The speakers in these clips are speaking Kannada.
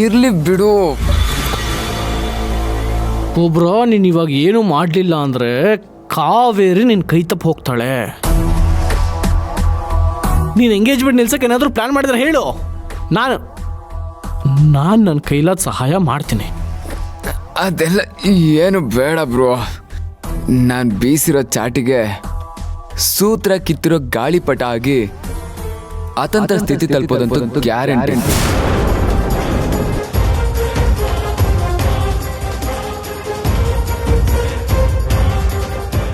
ಇರ್ಲಿ ಬಿಡು. ಒಬ್ರೋ ನೀನು ಇವಾಗ ಏನೂ ಮಾಡಲಿಲ್ಲ ಅಂದರೆ ಕಾವೇರಿ ನಿನ್ನ ಕೈ ತಪ್ಪು ಹೋಗ್ತಾಳೆ. ನೀನು ಎಂಗೇಜ್ಮೆಂಟ್ ನಿಲ್ಸಕ್ಕೆ ಏನಾದರೂ ಪ್ಲ್ಯಾನ್ ಮಾಡಿದ್ರೆ ಹೇಳು, ನಾನು ನನ್ನ ಕೈಲಾದ ಸಹಾಯ ಮಾಡ್ತೀನಿ. ಅದೆಲ್ಲ ಏನು ಬೇಡ ಬ್ರೋ. ನಾನು ಬೀಸಿರೋ ಚಾಟಿಗೆ ಸೂತ್ರ ಕಿತ್ತಿರೋ ಗಾಳಿಪಟ ಆಗಿ ಅತಂತ್ರ ಸ್ಥಿತಿ ತಲುಪೋದಂತೂ ಗ್ಯಾರಂಟಿ.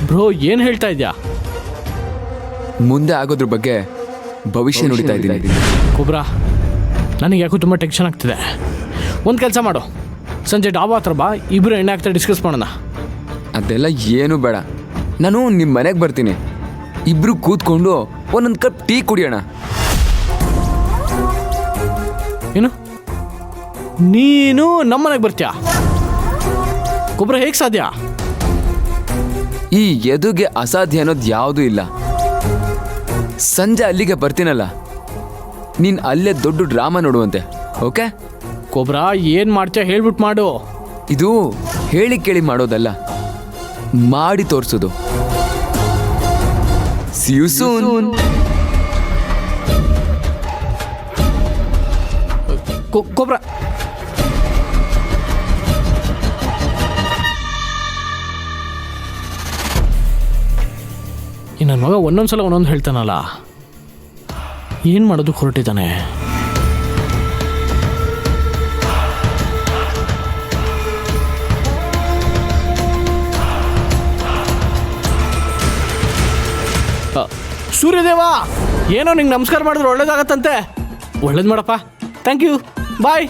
ಬ್ರೋ ಏನು ಹೇಳ್ತಾ ಇದ್ಯಾ? ಮುಂದೆ ಆಗೋದ್ರ ಬಗ್ಗೆ ಭವಿಷ್ಯ ನುಡಿತಾ ಇದ್ದೀನಿ. ಕುಬ್ರಾ, ನನಗೆ ಯಾಕೋ ತುಂಬ ಟೆನ್ಷನ್ ಆಗ್ತಿದೆ. ಒಂದು ಕೆಲಸ ಮಾಡು, ಸಂಜೆ ಡಾಬಾ ಹತ್ರ ಬಾ, ಇಬ್ಬರು ಎಣ್ಣೆ ಹಾಕ್ತಾ ಡಿಸ್ಕಸ್ ಮಾಡೋಣ. ಅದೆಲ್ಲ ಏನು ಬೇಡ. ನಾನು ನಿಮ್ಮ ಮನೆಗೆ ಬರ್ತೀನಿ, ಇಬ್ರು ಕೂತ್ಕೊಂಡು ಒಂದೊಂದು ಕಪ್ ಟೀ ಕುಡಿಯೋಣ. ಏನು ನೀನು ನಮ್ಮನೆಗೆ ಬರ್ತೀಯಾ? ಕುಬ್ರಾ ಹೇಗೆ ಸಾಧ್ಯ? ಈ ಎದುಗೆ ಅಸಾಧ್ಯ ಅನ್ನೋದು ಯಾವುದೂ ಇಲ್ಲ. ಸಂಜೆ ಅಲ್ಲಿಗೆ ಬರ್ತೀನಲ್ಲ, ನೀನು ಅಲ್ಲೇ ದೊಡ್ಡ ಡ್ರಾಮಾ ನೋಡುವಂತೆ. ಓಕೆ? ಕುಬ್ರಾ ಏನು ಮಾಡ್ತೀಯ ಹೇಳ್ಬಿಟ್ಟು ಮಾಡು. ಇದು ಹೇಳಿ ಕೇಳಿ ಮಾಡೋದಲ್ಲ, ಮಾಡಿ ತೋರಿಸೋದು. See you soon. ಕುಬ್ರಾ, ಈ ನನ್ನ ಮಗ ಒಂದೊಂದ್ಸಲ ಒಂದೊಂದು ಹೇಳ್ತಾನಲ್ಲ, ಏನು ಮಾಡೋದು ಹೊರಟಿದ್ದಾನೆ. ಸೂರ್ಯದೇವ, ಏನೋ ನಿಂಗೆ ನಮಸ್ಕಾರ ಮಾಡಿದ್ರೆ ಒಳ್ಳೇದಾಗತ್ತಂತೆ. ಒಳ್ಳೇದು ಮಾಡಪ್ಪ. Thank you, bye.